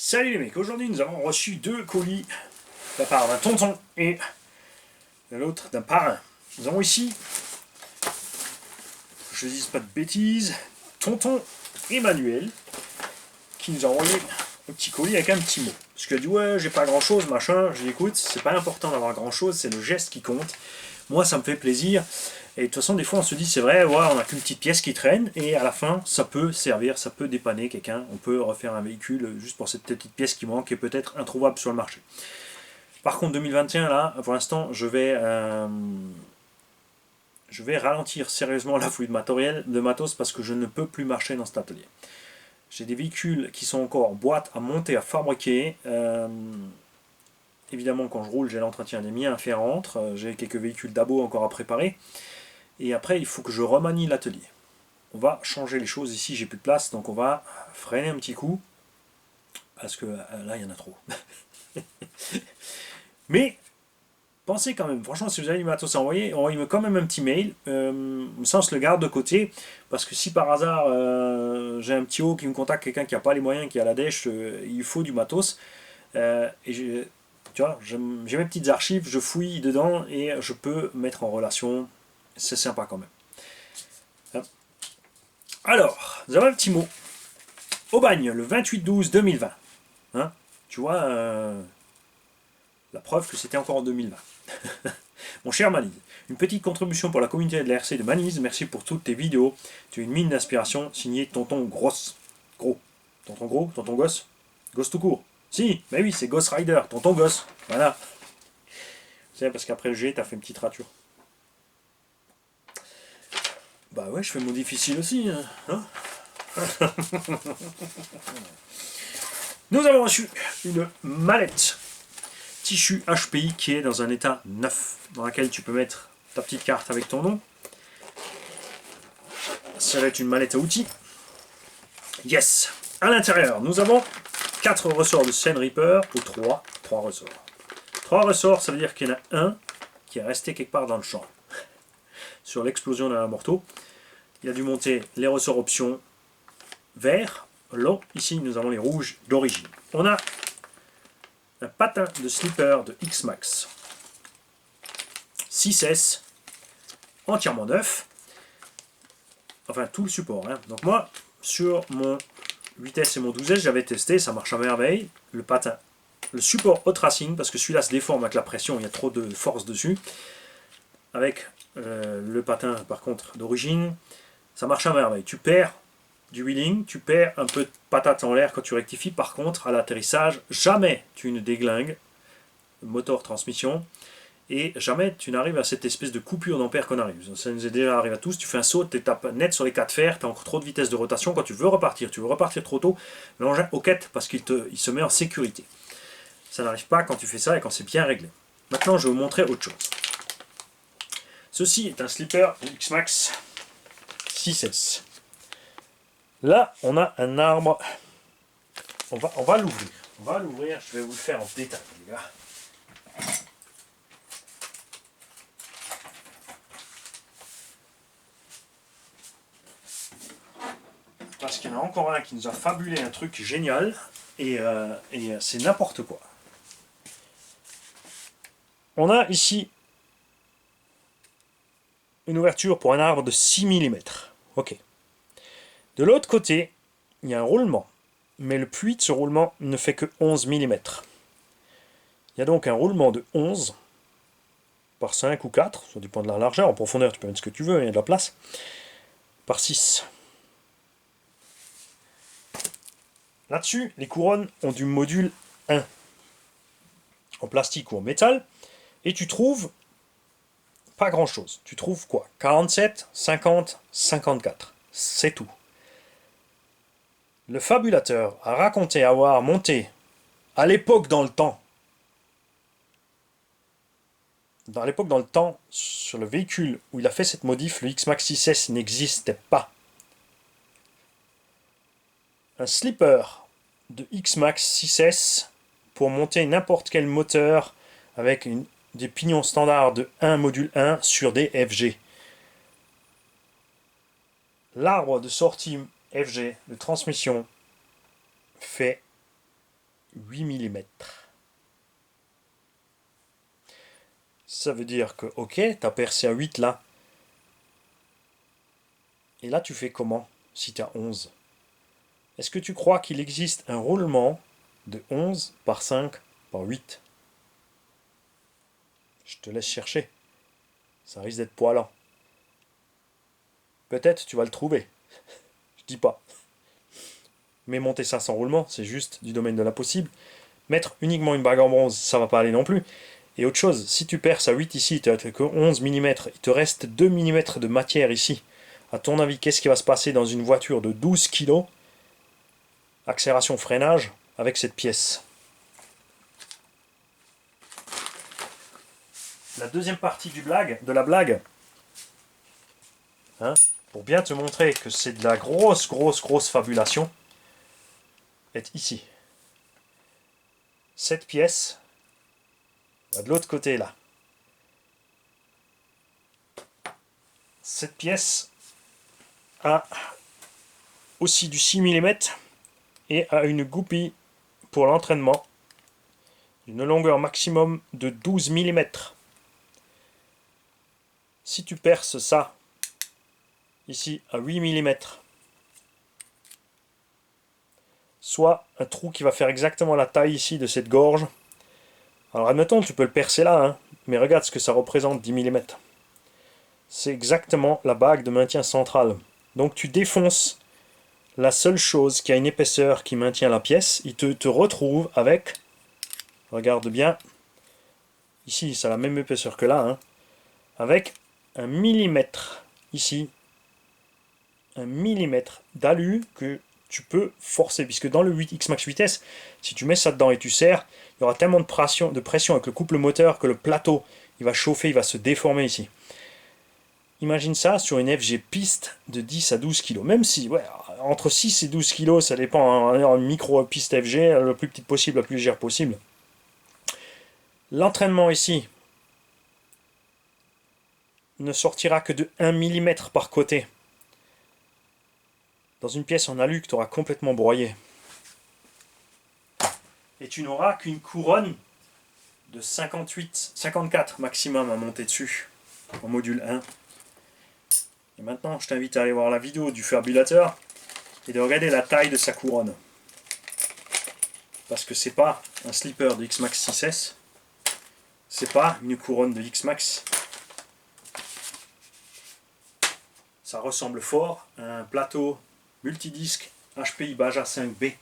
Salut les mecs, aujourd'hui nous avons reçu deux colis de la part d'un tonton et de l'autre d'un parrain. Nous avons ici, je ne dis pas de bêtises, tonton Emmanuel qui nous a envoyé un petit colis avec un petit mot. Parce qu'il a dit ouais j'ai pas grand chose machin, je dis écoute c'est pas important d'avoir grand chose, c'est le geste qui compte. Moi ça me fait plaisir. Et de toute façon, des fois, on se dit, c'est vrai, ouais, on n'a qu'une petite pièce qui traîne, et à la fin, ça peut servir, ça peut dépanner quelqu'un. On peut refaire un véhicule juste pour cette petite pièce qui manque et peut-être introuvable sur le marché. Par contre, 2021, là, pour l'instant, je vais ralentir sérieusement l'afflux de matos parce que je ne peux plus marcher dans cet atelier. J'ai des véhicules qui sont encore en boîte à monter, à fabriquer. Évidemment, quand je roule, j'ai l'entretien des miens à faire entre. J'ai quelques véhicules d'abo encore à préparer. Et après, il faut que je remanie l'atelier. On va changer les choses ici, j'ai plus de place, donc on va freiner un petit coup, parce que là, il y en a trop. Mais, pensez quand même, franchement, si vous avez du matos à envoyer, envoyez-moi quand même un petit mail, ça on se le garde de côté, parce que si par hasard, j'ai un petit haut qui me contacte, quelqu'un qui n'a pas les moyens, qui a la dèche, il faut du matos, et tu vois, j'ai mes petites archives, je fouille dedans, et je peux mettre en relation, c'est sympa quand même. Alors, nous avons un petit mot. Aubagne, le 28-12-2020. Hein, tu vois, la preuve que c'était encore en 2020. Mon cher Manise, une petite contribution pour la communauté de l'RC de Manise. Merci pour toutes tes vidéos. Tu es une mine d'inspiration. Signé Tonton Grosse. Gros. Tonton Gros, Tonton Gosse. Gosse tout court. Si, mais oui, c'est Ghost Rider. Tonton Gosse. Voilà. C'est parce qu'après le G, t'as fait une petite rature. Bah ouais, je fais mon difficile aussi. Hein. Nous avons reçu une mallette tissu HPI qui est dans un état neuf, dans laquelle tu peux mettre ta petite carte avec ton nom. Ça va être une mallette à outils. Yes. À l'intérieur, nous avons 4 ressorts de Scène Reaper, ou 3 ressorts. 3 ressorts, ça veut dire qu'il y en a un qui est resté quelque part dans le champ. Sur l'explosion d'un morteau, il a dû monter les ressorts options verts, long. Ici, nous avons les rouges d'origine. On a un patin de slipper de X-Max 6S, entièrement neuf. Enfin, tout le support. Hein. Donc moi, sur mon 8S et mon 12S, j'avais testé, ça marche à merveille. Le patin, le support hot racing, parce que celui-là se déforme avec la pression, il y a trop de force dessus. Avec le patin, par contre, d'origine, ça marche à merveille. Tu perds du wheeling, tu perds un peu de patate en l'air quand tu rectifies. Par contre, à l'atterrissage, jamais tu ne déglingues moteur, transmission, et jamais tu n'arrives à cette espèce de coupure d'ampère qu'on arrive. Ça nous est déjà arrivé à tous, tu fais un saut, tu tapes net sur les 4 fers, tu as encore trop de vitesse de rotation, quand tu veux repartir trop tôt, l'engin hoquette parce qu'il se met en sécurité. Ça n'arrive pas quand tu fais ça et quand c'est bien réglé. Maintenant, je vais vous montrer autre chose. Ceci est un slipper X-Max 6S. Là, on a un arbre. On va l'ouvrir. On va l'ouvrir, je vais vous le faire en détail, les gars. Parce qu'il y en a encore un qui nous a fabulé un truc génial, et c'est n'importe quoi. On a ici une ouverture pour un arbre de 6 mm. Ok. De l'autre côté, il y a un roulement, mais le puits de ce roulement ne fait que 11 mm. Il y a donc un roulement de 11 par 5 ou 4, ça dépend de la largeur, en profondeur tu peux mettre ce que tu veux, il y a de la place, par 6. Là-dessus, les couronnes ont du module 1, en plastique ou en métal, et tu trouves pas grand-chose. Tu trouves quoi? 47, 50, 54. C'est tout. Le fabulateur a raconté avoir monté, à l'époque dans le temps, sur le véhicule où il a fait cette modif, le X-Max 6S n'existait pas. Un slipper de X-Max 6S pour monter n'importe quel moteur avec des pignons standards de 1 module 1 sur des FG. L'arbre de sortie FG de transmission fait 8 mm. Ça veut dire que, ok, tu as percé à 8 là. Et là, tu fais comment si tu as 11? Est-ce que tu crois qu'il existe un roulement de 11 par 5 par 8? Je te laisse chercher. Ça risque d'être poilant. Peut-être tu vas le trouver. Je dis pas. Mais monter ça sans roulement, c'est juste du domaine de l'impossible. Mettre uniquement une bague en bronze, ça va pas aller non plus. Et autre chose, si tu perces à 8 ici, tu n'as que 11 mm, il te reste 2 mm de matière ici. À ton avis, qu'est-ce qui va se passer dans une voiture de 12 kg, accélération freinage, avec cette pièce? La deuxième partie de la blague, hein, pour bien te montrer que c'est de la grosse fabulation, est ici. Cette pièce va de l'autre côté là. Cette pièce a aussi du 6 mm et a une goupille pour l'entraînement d'une longueur maximum de 12 mm. Si tu perces ça ici à 8 mm, soit un trou qui va faire exactement la taille ici de cette gorge. Alors admettons, tu peux le percer là, hein, mais regarde ce que ça représente, 10 mm. C'est exactement la bague de maintien centrale. Donc tu défonces la seule chose qui a une épaisseur qui maintient la pièce. Il te retrouve avec, regarde bien, ici ça a la même épaisseur que là, hein, avec 1 millimètre ici, 1 millimètre d'alu que tu peux forcer, puisque dans le 8X Max 8S, si tu mets ça dedans et tu serres, il y aura tellement de pression avec le couple moteur que le plateau il va chauffer, il va se déformer ici. Imagine ça sur une FG piste de 10 à 12 kg. Même si, ouais, entre 6 et 12 kg, ça dépend, hein, une micro piste FG, la plus petite possible, la plus légère possible. L'entraînement ici ne sortira que de 1 mm par côté. Dans une pièce en alu que tu auras complètement broyé. Et tu n'auras qu'une couronne de 54 maximum à monter dessus, en module 1. Et maintenant, je t'invite à aller voir la vidéo du fabulateur et de regarder la taille de sa couronne. Parce que c'est pas un slipper de X-Max 6S, c'est pas une couronne de X-Max. Ça ressemble fort à un plateau multidisque HPI Baja 5B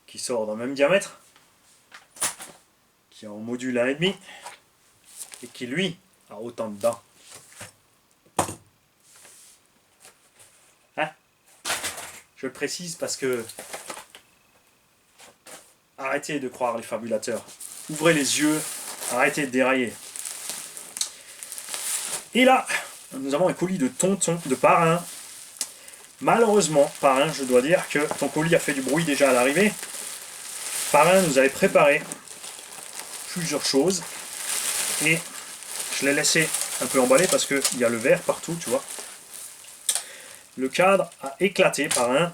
qui sort dans le même diamètre, qui est en module 1,5 et qui lui a autant de dents. Hein? Je le précise parce que arrêtez de croire les fabulateurs. Ouvrez les yeux, arrêtez de dérailler. Et là, nous avons un colis de tonton, de parrain. Malheureusement, parrain, je dois dire que ton colis a fait du bruit déjà à l'arrivée. Parrain nous avait préparé plusieurs choses et je l'ai laissé un peu emballé parce qu'il y a le verre partout, tu vois. Le cadre a éclaté, parrain,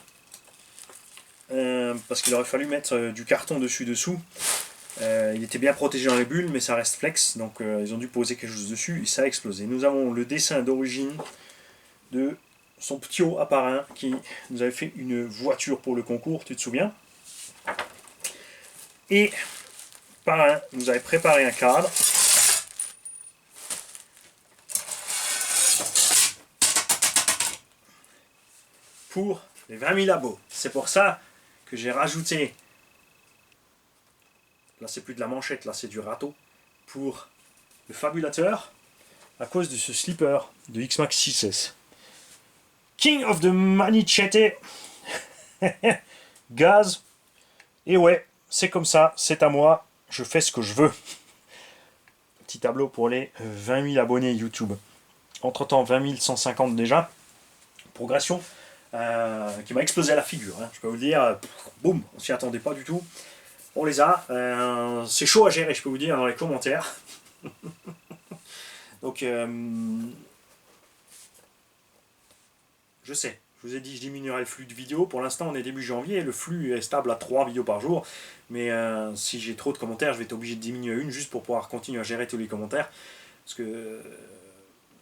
parce qu'il aurait fallu mettre du carton dessous. Il était bien protégé dans les bulles, mais ça reste flex, donc ils ont dû poser quelque chose dessus et ça a explosé. Nous avons le dessin d'origine de son petit haut à parrain qui nous avait fait une voiture pour le concours, tu te souviens? Et parrain nous avait préparé un cadre pour les 20 000 abos. C'est pour ça que j'ai rajouté, là c'est plus de la manchette, là c'est du râteau, pour le fabulateur à cause de ce slipper de X-Max 6S. King of the Manichette Gaz. Et ouais, c'est comme ça, c'est à moi, je fais ce que je veux. Petit tableau pour les 20 000 abonnés YouTube. Entre temps, 20 150 déjà. Progression qui m'a explosé à la figure. Hein. Je peux vous le dire, boum, on s'y attendait pas du tout. On les a. C'est chaud à gérer, je peux vous dire, dans les commentaires. Donc, je sais, Je vous ai dit que je diminuerai le flux de vidéos. Pour l'instant, on est début janvier et le flux est stable à 3 vidéos par jour. Mais si j'ai trop de commentaires, je vais être obligé de diminuer une juste pour pouvoir continuer à gérer tous les commentaires. Parce que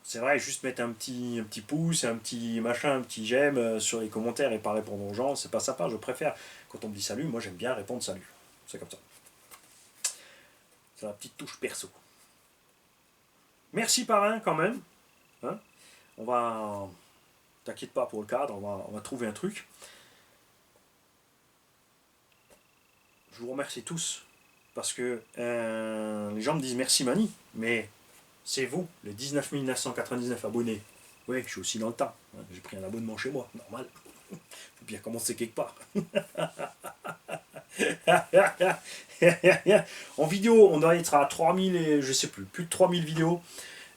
c'est vrai, juste mettre un petit pouce, un petit machin, un petit j'aime sur les commentaires et pas répondre aux gens, c'est pas sympa. Je préfère, quand on me dit salut, moi j'aime bien répondre salut. C'est comme ça. C'est la petite touche perso. Merci parrain quand même. Hein, on va... T'inquiète pas pour le cadre, on va trouver un truc. Je vous remercie tous. Parce que les gens me disent merci Mani, mais c'est vous, les 19 999 abonnés. Oui, je suis aussi dans le tas. J'ai pris un abonnement chez moi, normal. Faut bien commencer quelque part. En vidéo, on doit être à 3000 et je sais plus de 3000 vidéos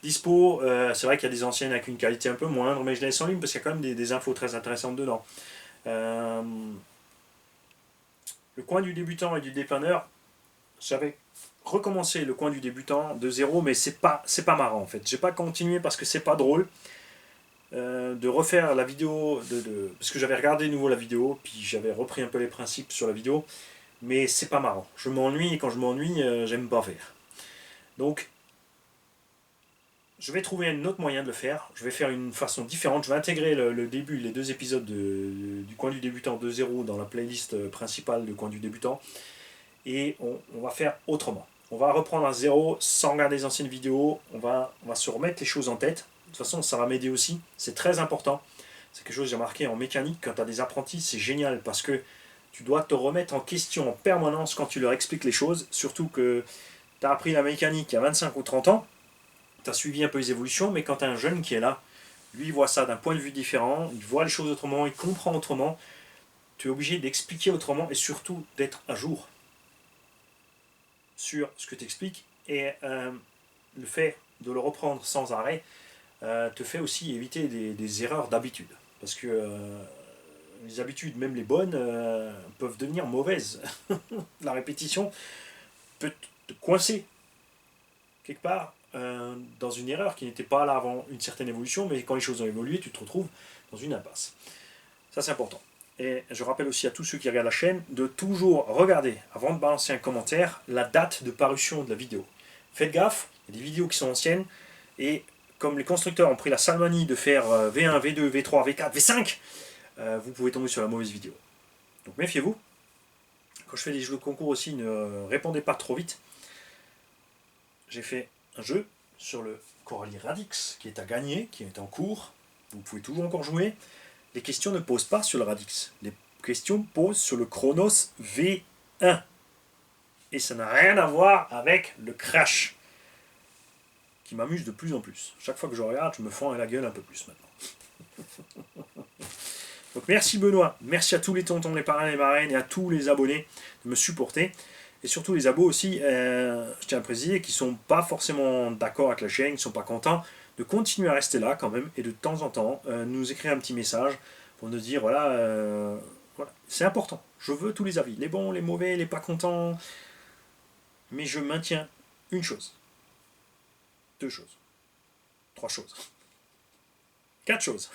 dispo. C'est vrai qu'il y a des anciennes avec une qualité un peu moindre, mais je les laisse en ligne parce qu'il y a quand même des infos très intéressantes dedans. Le coin du débutant et du dépanneur, j'avais recommencé le coin du débutant de zéro, mais c'est pas marrant en fait. J'ai pas continué parce que c'est pas drôle de refaire la vidéo, parce que j'avais regardé de nouveau la vidéo, puis j'avais repris un peu les principes sur la vidéo, mais c'est pas marrant. Je m'ennuie et quand je m'ennuie, j'aime pas faire. Donc, je vais trouver un autre moyen de le faire. Je vais faire une façon différente. Je vais intégrer le début, les 2 épisodes du coin du débutant de zéro dans la playlist principale du coin du débutant. Et on va faire autrement. On va reprendre à zéro sans regarder les anciennes vidéos. On va se remettre les choses en tête. De toute façon, ça va m'aider aussi. C'est très important. C'est quelque chose que j'ai remarqué en mécanique. Quand tu as des apprentis, c'est génial parce que tu dois te remettre en question en permanence quand tu leur expliques les choses. Surtout que tu as appris la mécanique il y a 25 ou 30 ans. Tu as suivi un peu les évolutions, mais quand tu as un jeune qui est là, lui il voit ça d'un point de vue différent, il voit les choses autrement, il comprend autrement. Tu es obligé d'expliquer autrement et surtout d'être à jour sur ce que tu expliques. Et le fait de le reprendre sans arrêt te fait aussi éviter des erreurs d'habitude. Parce que les habitudes, même les bonnes, peuvent devenir mauvaises. La répétition peut te coincer quelque part dans une erreur qui n'était pas là avant une certaine évolution, mais quand les choses ont évolué, tu te retrouves dans une impasse. Ça, c'est important. Et je rappelle aussi à tous ceux qui regardent la chaîne de toujours regarder, avant de balancer un commentaire, la date de parution de la vidéo. Faites gaffe, il y a des vidéos qui sont anciennes, et comme les constructeurs ont pris la salmanie de faire V1, V2, V3, V4, V5, vous pouvez tomber sur la mauvaise vidéo. Donc méfiez-vous. Quand je fais des jeux de concours aussi, ne répondez pas trop vite. J'ai fait un jeu sur le Coralie Radix qui est à gagner, qui est en cours. Vous pouvez toujours encore jouer. Les questions ne posent pas sur le Radix. Les questions posent sur le Chronos V1. Et ça n'a rien à voir avec le Crash, qui m'amuse de plus en plus. Chaque fois que je regarde, je me fends à la gueule un peu plus maintenant. Donc merci Benoît, merci à tous les tontons, les parrains, les marraines et à tous les abonnés de me supporter. Et surtout les abos aussi, je tiens à préciser, qui ne sont pas forcément d'accord avec la chaîne, qui ne sont pas contents, de continuer à rester là quand même, et de temps en temps, nous écrire un petit message pour nous dire, voilà, voilà, c'est important, je veux tous les avis, les bons, les mauvais, les pas contents, mais je maintiens une chose, 2 choses, 3 choses, 4 choses.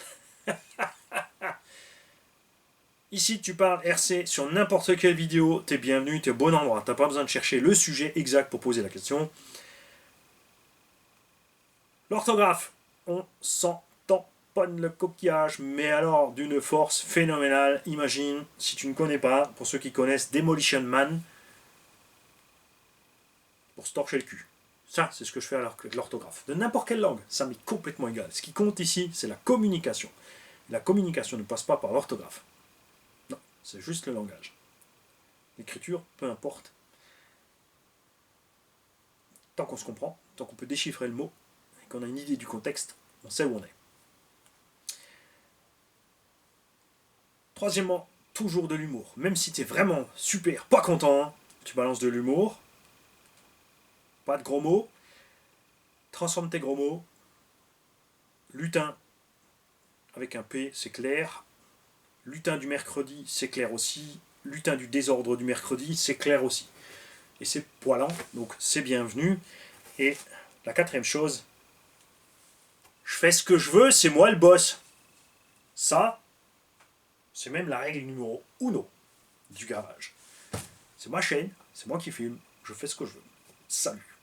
Ici, tu parles RC sur n'importe quelle vidéo, t'es bienvenu, t'es au bon endroit. T'as pas besoin de chercher le sujet exact pour poser la question. L'orthographe, on s'en tamponne le coquillage, mais alors d'une force phénoménale. Imagine, si tu ne connais pas, pour ceux qui connaissent Demolition Man, pour se torcher le cul. Ça, c'est ce que je fais avec l'orthographe. De n'importe quelle langue, ça m'est complètement égal. Ce qui compte ici, c'est la communication. La communication ne passe pas par l'orthographe. Non, c'est juste le langage. L'écriture, peu importe. Tant qu'on se comprend, tant qu'on peut déchiffrer le mot, et qu'on a une idée du contexte, on sait où on est. Troisièmement, toujours de l'humour. Même si tu es vraiment super, pas content, tu balances de l'humour. Pas de gros mots. Transforme tes gros mots. Lutin, avec un P, c'est clair. Lutin du mercredi, c'est clair aussi. Lutin du désordre du mercredi, c'est clair aussi. Et c'est poilant, donc c'est bienvenu. Et la 4e chose, je fais ce que je veux, c'est moi le boss. Ça, C'est même la règle numéro uno du garage. C'est ma chaîne, c'est moi qui filme, je fais ce que je veux. Salut.